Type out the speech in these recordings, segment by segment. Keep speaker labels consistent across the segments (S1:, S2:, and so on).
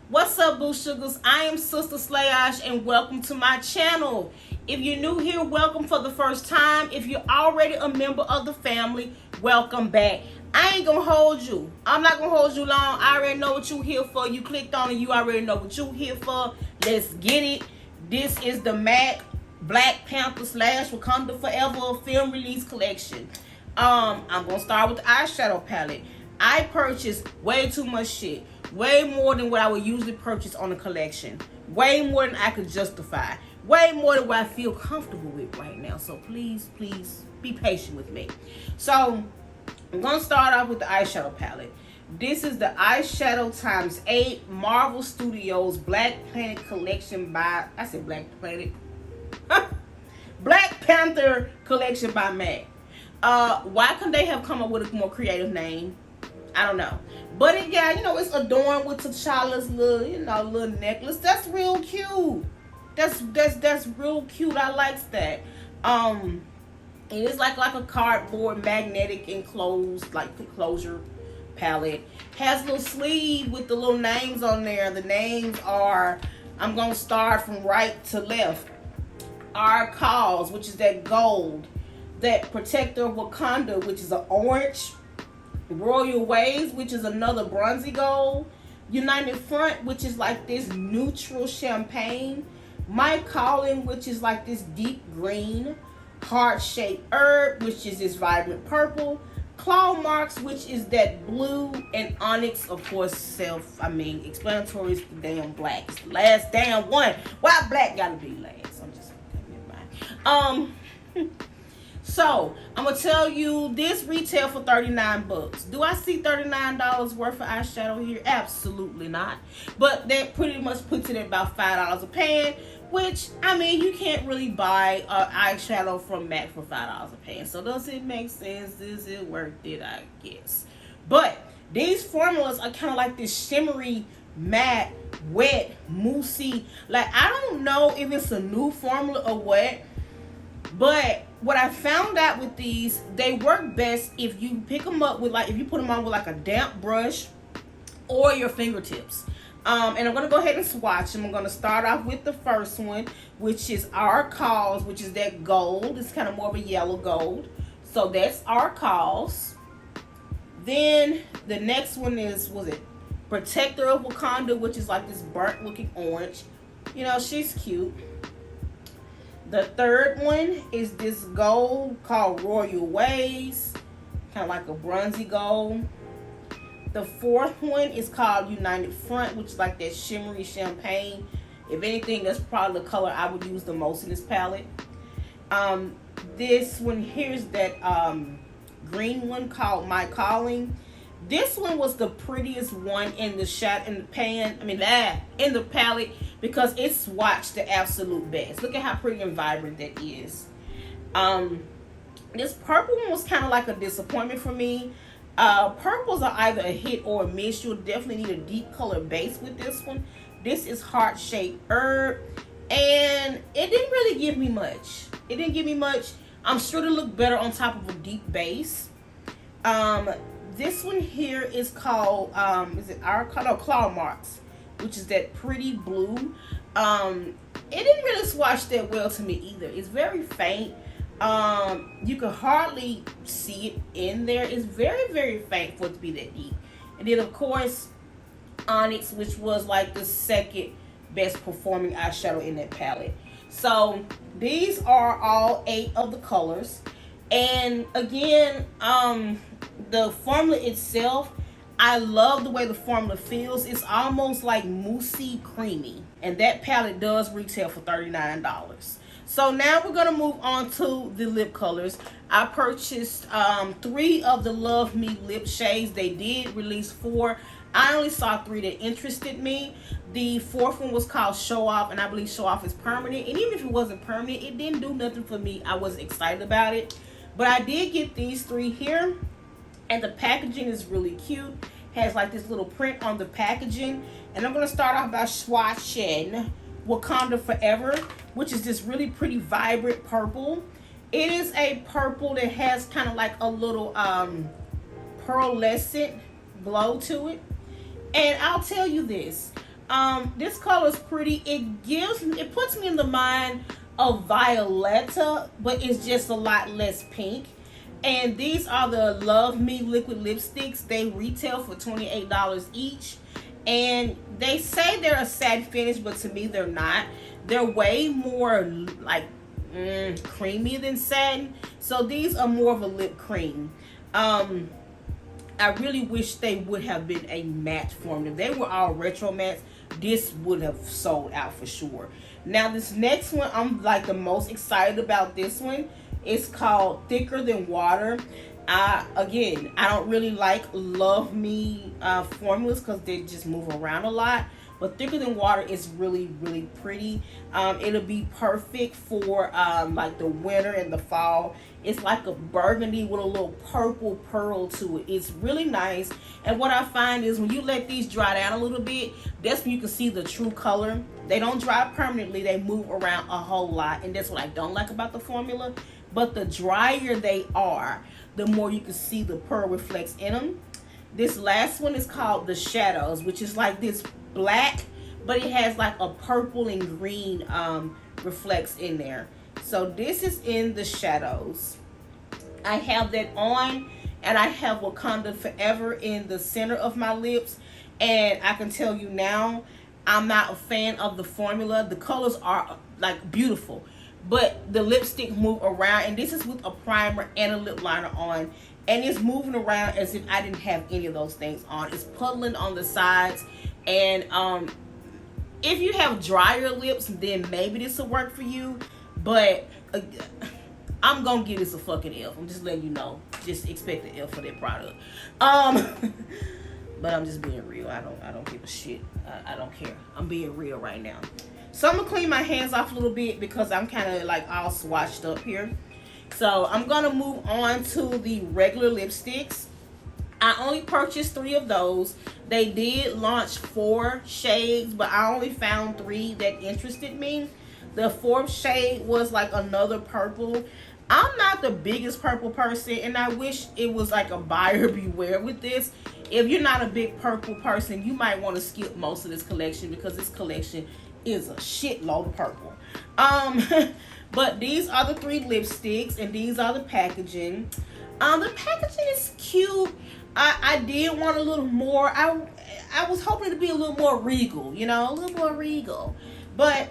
S1: What's up, Boo Sugars? I am Sister Slayash, and welcome to my channel. If you're new here, welcome for the first time. If you're already a member of the family, welcome back. I ain't gonna hold you. I'm not gonna hold you long. I already know what you here for. You clicked on it, you already know what you here for. Let's get it. This is the MAC Black Panther / Wakanda Forever film release collection. I'm gonna start with the eyeshadow palette. I purchased way too much shit. Way more than what I would usually purchase on a collection. Way more than I could justify. Way more than what I feel comfortable with right now. So please, please be patient with me. So I'm going to start off with the eyeshadow palette. This is the Eyeshadow ×8 Marvel Studios Black Planet collection by, I said Black Planet. Black Panther collection by MAC. Why couldn't they have come up with a more creative name? I don't know. But it got, it's adorned with T'Challa's little necklace. That's real cute. That's real cute. I like that. And it's like a cardboard magnetic enclosed, enclosure palette. Has a little sleeve with the little names on there. The names are, I'm gonna start from right to left. Our Cause, which is that gold. That Protector of Wakanda, which is an orange. Royal Waves, which is another bronzy gold. United Front, which is like this neutral champagne. My Calling, which is like this deep green. Heart-shaped herb, which is this vibrant purple. Claw Marks, which is that blue. And Onyx, of course, explanatory is the damn black. It's the last damn one. Why black gotta be last? I'm just never mind. So, I'm going to tell you, this retail for $39. Do I see $39 worth of eyeshadow here? Absolutely not. But that pretty much puts it at about $5 a pan, which, you can't really buy eyeshadow from MAC for $5 a pan. So, does it make sense? Is it worth it? I guess. But, these formulas are kind of like this shimmery, matte, wet, moussey. I don't know if it's a new formula or what. But what I found out with these, they work best if you pick them up with if you put them on with a damp brush or your fingertips. And I'm going to go ahead and swatch them. I'm going to start off with the first one, which is Our Cause, which is that gold. It's kind of more of a yellow gold. So that's Our Cause. Then the next one is, Protector of Wakanda, which is like this burnt looking orange. She's cute. The third one is this gold called Royal Waves, kind of like a bronzy gold. The fourth one is called United Front, which is like that shimmery champagne. If anything, that's probably the color I would use the most in this palette. This one here is that green one called My Calling. This one was the prettiest one in the palette because it swatched the absolute best. Look at how pretty and vibrant that is. This purple one was kind of like a disappointment for me. Purples are either a hit or a miss. You'll definitely need a deep color base with this one. This is Heart-shaped herb, and it didn't really give me much. I'm sure it'll look better on top of a deep base. This one here is called, Claw Marks, which is that pretty blue. It didn't really swatch that well to me either. It's very faint. You can hardly see it in there. It's very, very faint for it to be that deep. And then, of course, Onyx, which was like the second best performing eyeshadow in that palette. So, these are all 8 of the colors. And again, the formula itself, I love the way the formula feels. It's almost like moussey creamy. And that palette does retail for $39. So now we're going to move on to the lip colors. I purchased 3 of the Love Me lip shades. They did release 4. I only saw 3 that interested me. The 4th one was called Show Off, and I believe Show Off is permanent. And even if it wasn't permanent, it didn't do nothing for me. I wasn't excited about it. But I did get these 3 here. And the packaging is really cute. Has like this little print on the packaging. And I'm going to start off by swatching Wakanda Forever, which is this really pretty vibrant purple. It is a purple that has kind of like a little pearlescent glow to it. And I'll tell you this, This color is pretty. It puts me in the mind of Violetta, but it's just a lot less pink. And these are the Love Me liquid lipsticks. They retail for $28 each. And they say they're a satin finish, but to me they're not. They're way more like creamy than satin. So these are more of a lip cream. I really wish they would have been a matte formula. If they were all retro mattes, this would have sold out for sure. Now this next one, I'm like the most excited about this one. It's called Thicker Than Water. Again, I don't really like Love Me formulas because they just move around a lot. But Thicker Than Water is really, really pretty. It'll be perfect for like the winter and the fall. It's like a burgundy with a little purple pearl to it. It's really nice. And what I find is when you let these dry down a little bit, that's when you can see the true color. They don't dry permanently. They move around a whole lot. And that's what I don't like about the formula. But the drier they are, the more you can see the pearl reflects in them. This last one is called the Shadows, which is like this black, but it has like a purple and green reflects in there. So this is in the Shadows. I have that on, and I have Wakanda Forever in the center of my lips. And I can tell you now, I'm not a fan of the formula. The colors are like beautiful, but the lipstick move around, and this is with a primer and a lip liner on, and it's moving around as if I didn't have any of those things on. It's puddling on the sides, and if you have drier lips, then maybe this will work for you, but I'm gonna give this a fucking F. I'm just letting you know. Just expect an F for that product. But I'm just being real. I don't give a shit. I don't care. I'm being real right now. So I'm gonna clean my hands off a little bit because I'm kind of like all swatched up here. So I'm gonna move on to the regular lipsticks. I only purchased 3 of those. They did launch 4 shades, but I only found 3 that interested me. The 4th shade was like another purple. I'm not the biggest purple person, and I wish it was like a buyer beware with this. If you're not a big purple person, you might want to skip most of this collection because this collection is a shitload of purple. But these are the 3 lipsticks, and these are the packaging. The packaging is cute. I did want a little more. I was hoping to be a little more regal, you know, a little more regal. But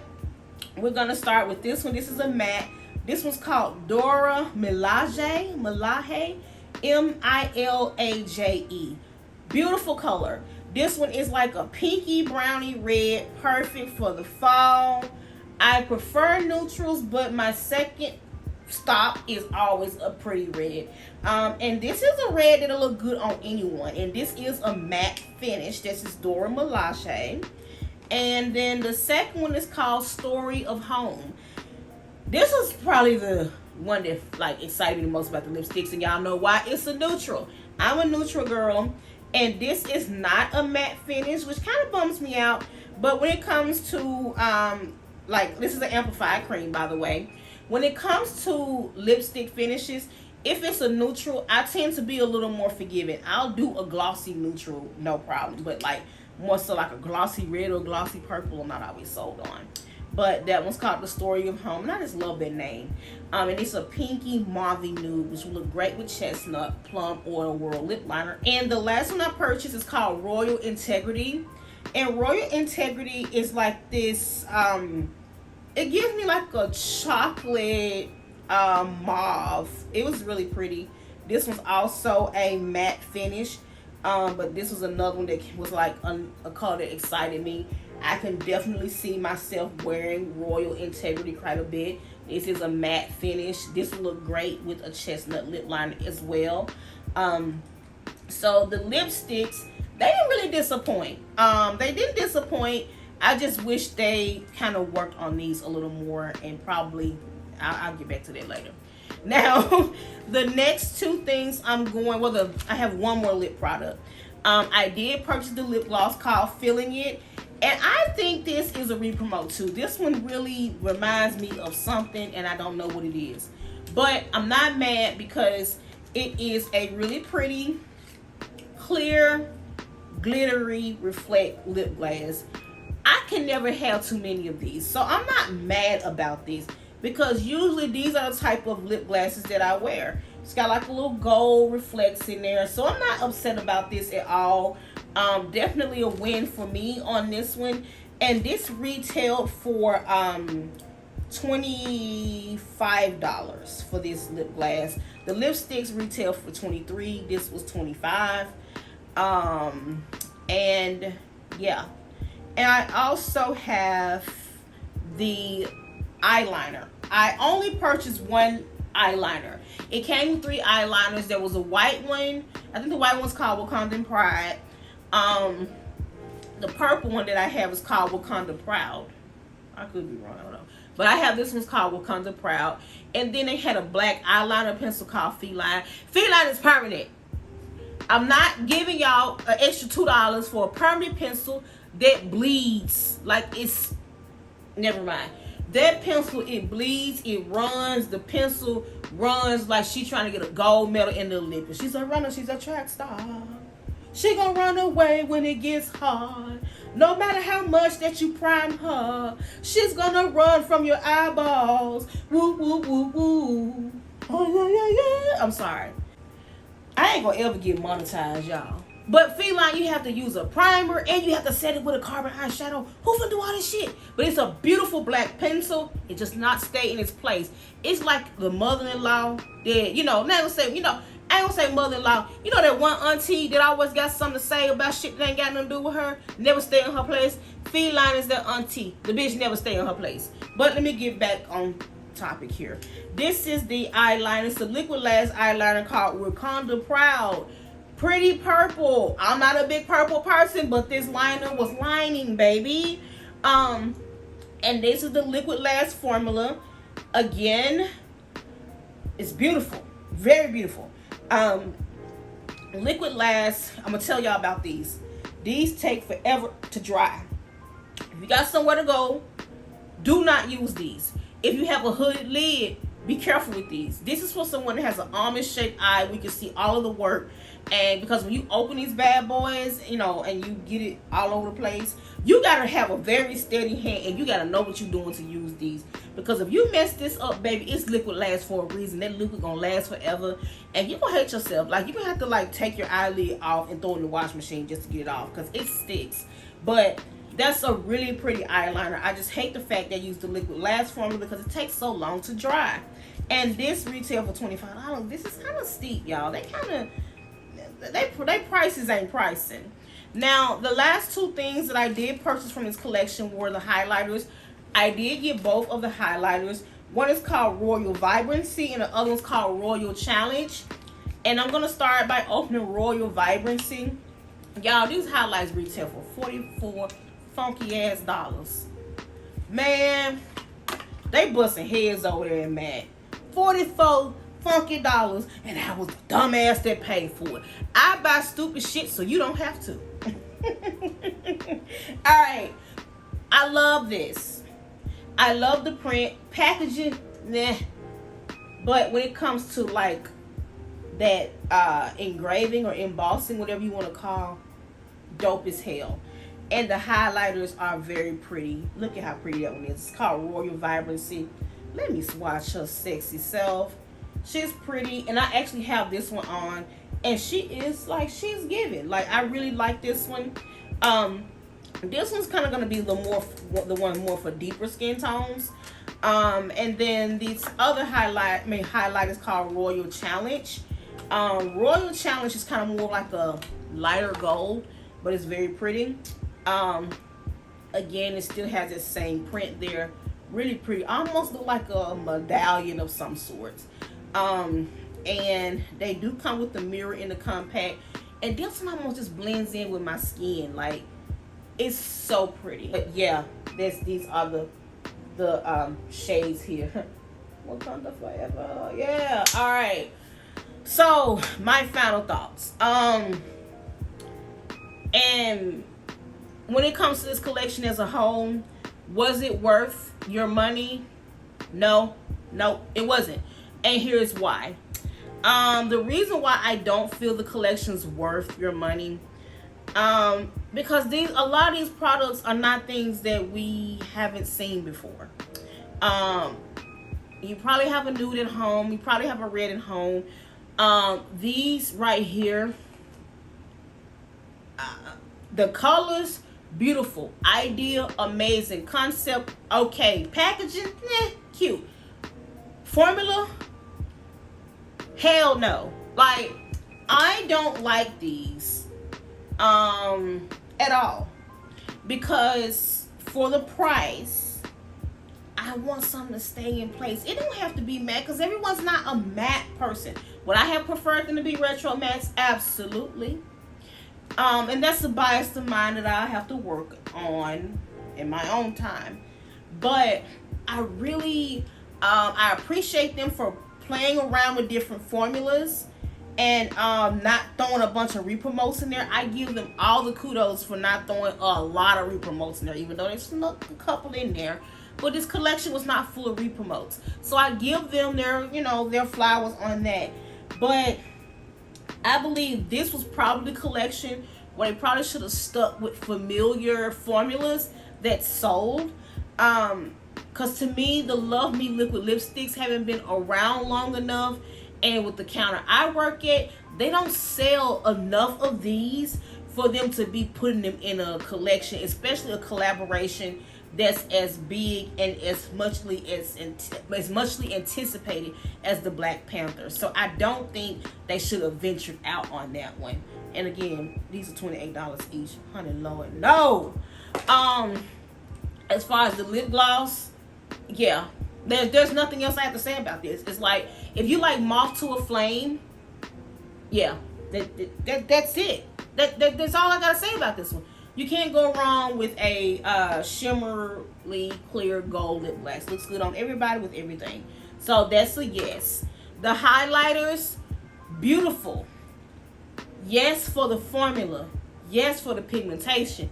S1: we're gonna start with this one. This is a matte. This one's called Dora Milaje, Milaje. Beautiful color. This one is like a pinky brownie red, perfect for the fall. I prefer neutrals, but my second stop is always a pretty red. And this is a red that'll look good on anyone. And this is a matte finish. This is Dora Milaje. And then the second one is called Story of Home. This is probably the one that like excited me the most about the lipsticks, and y'all know why. It's a neutral. I'm a neutral girl, and this is not a matte finish, which kind of bums me out. But when it comes to like, this is an amplified cream, by the way. When it comes to lipstick finishes, if it's a neutral, I tend to be a little more forgiving. I'll do a glossy neutral, no problem. But like more so like a glossy red or glossy purple, I'm not always sold on. But that one's called The Story of Home, and I just love that name. And it's a pinky mauve nude, which will look great with chestnut, plum, oil whirl lip liner. And the last one I purchased is called Royal Integrity. And Royal Integrity is like this, it gives me like a chocolate mauve. It was really pretty. This one's also a matte finish. But this was another one that was like a color that excited me. I can definitely see myself wearing Royal Integrity quite a bit. This is a matte finish. This will look great with a chestnut lip liner as well. So the lipsticks, they didn't really disappoint. They didn't disappoint. I just wish they kind of worked on these a little more, and probably I'll get back to that later. Now, the next 2 things I'm going, well, I have one more lip product. I did purchase the lip gloss called Feeling It, and I think this is a re-promote too. This one really reminds me of something, and I don't know what it is. But I'm not mad because it is a really pretty, clear, glittery reflect lip glass. I can never have too many of these. So I'm not mad about these, because usually these are the type of lip glasses that I wear. It's got like a little gold reflex in there. So I'm not upset about this at all. Definitely a win for me on this one. And this retailed for $25 for this lip glass. The lipsticks retail for $23. This was $25. And yeah. And I also have the eyeliner. I only purchased one eyeliner. It came with 3 eyeliners. There was a white one. I think the white one's called Wakanda Pride. The purple one that I have is called Wakanda Proud. I could be wrong, I don't know. But I have this one's called Wakanda Proud. And then they had a black eyeliner pencil called Feline. Feline is permanent. I'm not giving y'all an extra $2 for a permanent pencil that bleeds. Like, it's, never mind. That pencil, it bleeds, it runs. The pencil runs like she's trying to get a gold medal in the Olympics. She's a runner, she's a track star. She gonna run away when it gets hard. No matter how much that you prime her, she's gonna run from your eyeballs. Woo, woo, woo, woo. Oh, yeah, yeah, yeah. I'm sorry. I ain't gonna ever get monetized, y'all. But Feline, you have to use a primer and you have to set it with a carbon eyeshadow. Who can do all this shit? But it's a beautiful black pencil. It just not stay in its place. It's like the mother-in-law that, you know, not gonna say, you know, I ain't gonna say mother-in-law. You know that one auntie that always got something to say about shit that ain't got nothing to do with her? Never stay in her place? Feline is that auntie. The bitch never stay in her place. But let me get back on topic here. This is the eyeliner. It's a liquid lash eyeliner called Wakanda Proud. Pretty purple. I'm not a big purple person, but this liner was lining, baby. And this is the liquid lash formula. Again, it's beautiful. Very beautiful. Liquid lash, I'm gonna tell y'all about these. These take forever to dry. If you got somewhere to go, do not use these. If you have a hooded lid, be careful with these. This is for someone that has an almond shaped eye. We can see all of the work. And because when you open these bad boys, you know, and you get it all over the place, you got to have a very steady hand and you got to know what you're doing to use these. Because if you mess this up, baby, it's liquid lash for a reason. That liquid going to last forever. And you're going to hate yourself. Like, you're going to have to, like, take your eyelid off and throw it in the wash machine just to get it off. Because it sticks. But that's a really pretty eyeliner. I just hate the fact they use the liquid lash formula because it takes so long to dry. And this retail for $25. This is kind of steep, y'all. They kind of... They prices ain't pricing. Now, the last 2 things that I did purchase from this collection were the highlighters. I did get both of the highlighters. One is called Royal Vibrancy and the other one's called Royal Challenge. And I'm going to start by opening Royal Vibrancy. Y'all, these highlights retail for 44 funky ass dollars. Man, they busting heads over there, man. 44 funky dollars, and I was the dumbass that paid for it. I buy stupid shit so you don't have to. Alright, I love this. I love the print. Packaging, nah. But when it comes to like that engraving or embossing, whatever you want to call, dope as hell. And the highlighters are very pretty. Look at how pretty that one is. It's called Royal Vibrancy. Let me swatch her sexy self. She's pretty, and I actually have this one on, and she is like, she's giving. Like, I really like this one. This one's kind of gonna be the one more for deeper skin tones. And then these other highlight is called Royal Challenge. Royal Challenge is kind of more like a lighter gold, but it's very pretty. Again, it still has the same print there. Really pretty. Almost look like a medallion of some sort. And they do come with the mirror in the compact, and this one almost just blends in with my skin. Like, it's so pretty. But yeah, these are the shades here. Wakanda forever. Yeah. All right. So my final thoughts. And when it comes to this collection as a whole, was it worth your money? No, it wasn't. And here's why. The reason why I don't feel the collection's worth your money, because a lot of these products are not things that we haven't seen before. You probably have a nude at home. You probably have a red at home. These right here, the colors, beautiful. Idea, amazing. Concept, okay. Packaging, cute. Formula, hell no. Like, I don't like these at all, because for the price, I want something to stay in place. It don't have to be matte, because everyone's not a matte person. Would I have preferred them to be retro mattes? Absolutely. And that's a bias of mine that I have to work on in my own time. But I really, I appreciate them for playing around with different formulas and not throwing a bunch of repromotes in there. I give them all the kudos for not throwing a lot of repromotes in there, even though they snuck a couple in there. But this collection was not full of repromotes, so I give them their, their flowers on that. But I believe this was probably the collection where they probably should have stuck with familiar formulas that sold. Because to me, the Love Me liquid lipsticks haven't been around long enough. And with the counter I work at, they don't sell enough of these for them to be putting them in a collection, especially a collaboration that's as big and as muchly anticipated as the Black Panther. So I don't think they should have ventured out on that one. And again, these are $28 each. Honey Lord, no. As far as the lip gloss, yeah, there's nothing else I have to say about this. It's like, if you like Moth to a Flame, yeah, that's it. That's all I gotta say about this one. You can't go wrong with a shimmerly clear gold lip gloss. Looks good on everybody with everything. So that's a yes. The highlighters, beautiful. Yes for the formula. Yes for the pigmentation.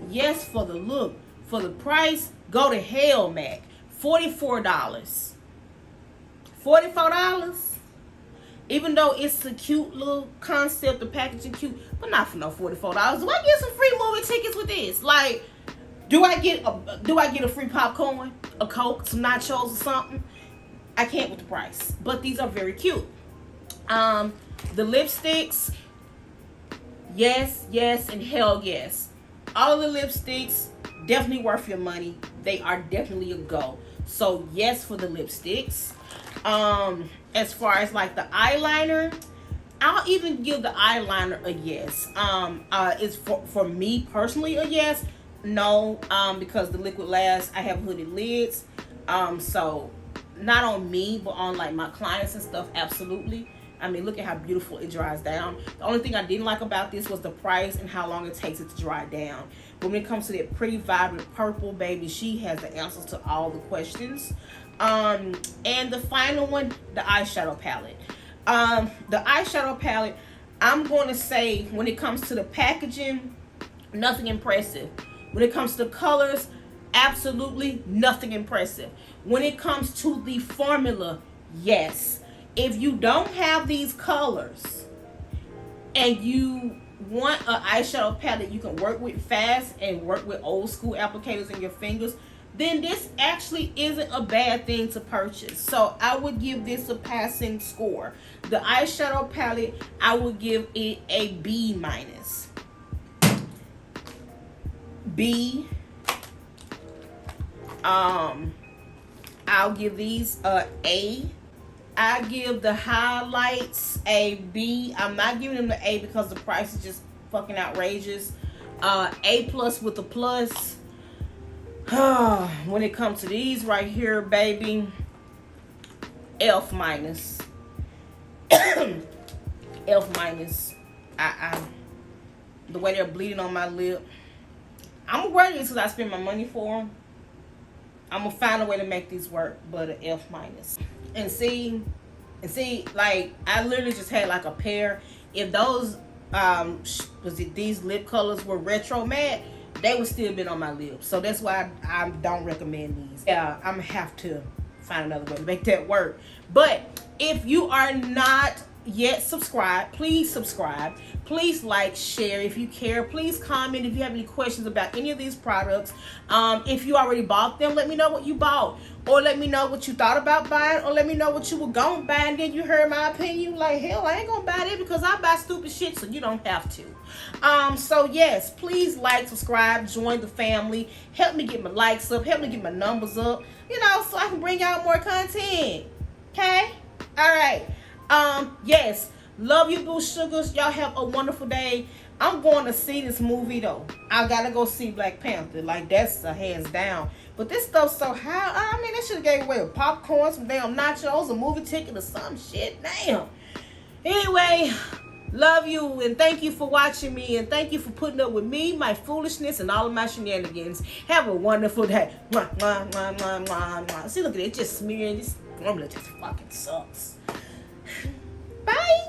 S1: Yes for the look. For the price, go to hell, Mac. $44. $44? Even though it's a cute little concept, the packaging cute, but not for no $44. Do I get some free movie tickets with this? Like, do I get a free popcorn, a Coke, some nachos or something? I can't with the price, but these are very cute. The lipsticks, yes, and hell yes. All of the lipsticks, definitely worth your money. They are definitely a go. So yes for the lipsticks. As far as like the eyeliner, I'll even give the eyeliner a yes. It's for me personally a yes. No, because the Liquid Lash, I have hooded lids. So not on me, but on like my clients and stuff, absolutely. I mean, look at how beautiful it dries down. The only thing I didn't like about this was the price and how long it takes it to dry down. But when it comes to that pretty vibrant purple, baby, she has the answers to all the questions. And the final one, the eyeshadow palette. The eyeshadow palette, I'm going to say, when it comes to the packaging, nothing impressive. When it comes to colors, absolutely nothing impressive. When it comes to the formula, yes. If you don't have these colors and you want an eyeshadow palette you can work with fast and work with old school applicators in your fingers, then this actually isn't a bad thing to purchase. So I would give this a passing score. The eyeshadow palette, I would give it a B minus. B. I'll give these a A. I give the highlights a B. I'm not giving them the A because the price is just fucking outrageous. A plus with a plus. When it comes to these right here, baby, F minus. F minus. The way they're bleeding on my lip. I'm gonna wear these because I spend my money for them. I'm gonna find a way to make these work, but an F minus. And see, like, I literally just had like a pair. If those these lip colors were retro matte, they would still been on my lips. So that's why I don't recommend these. Yeah, I'm gonna have to find another way to make that work. But if you are not yet subscribed, please subscribe. Please like, share if you care. Please comment if you have any questions about any of these products. If you already bought them, let me know what you bought. Or let me know what you thought about buying. Or let me know what you were going to buy. And then you heard my opinion. Like, hell, I ain't going to buy that because I buy stupid shit, so you don't have to. So, yes, please like, subscribe, join the family. Help me get my likes up. Help me get my numbers up. You know, so I can bring out more content. Okay? All right. Yes. Love you, boo sugars. Y'all have a wonderful day. I'm going to see this movie though. I gotta go see Black Panther. Like, that's a hands down. But this stuff's so high. I mean, they should have gave away a popcorn, some damn nachos, a movie ticket, or some shit. Damn. Anyway, love you and thank you for watching me and thank you for putting up with me, my foolishness, and all of my shenanigans. Have a wonderful day. Mwah, mwah, mwah, mwah, mwah, mwah. See, look at it, just smearing. This formula just fucking sucks. Bye.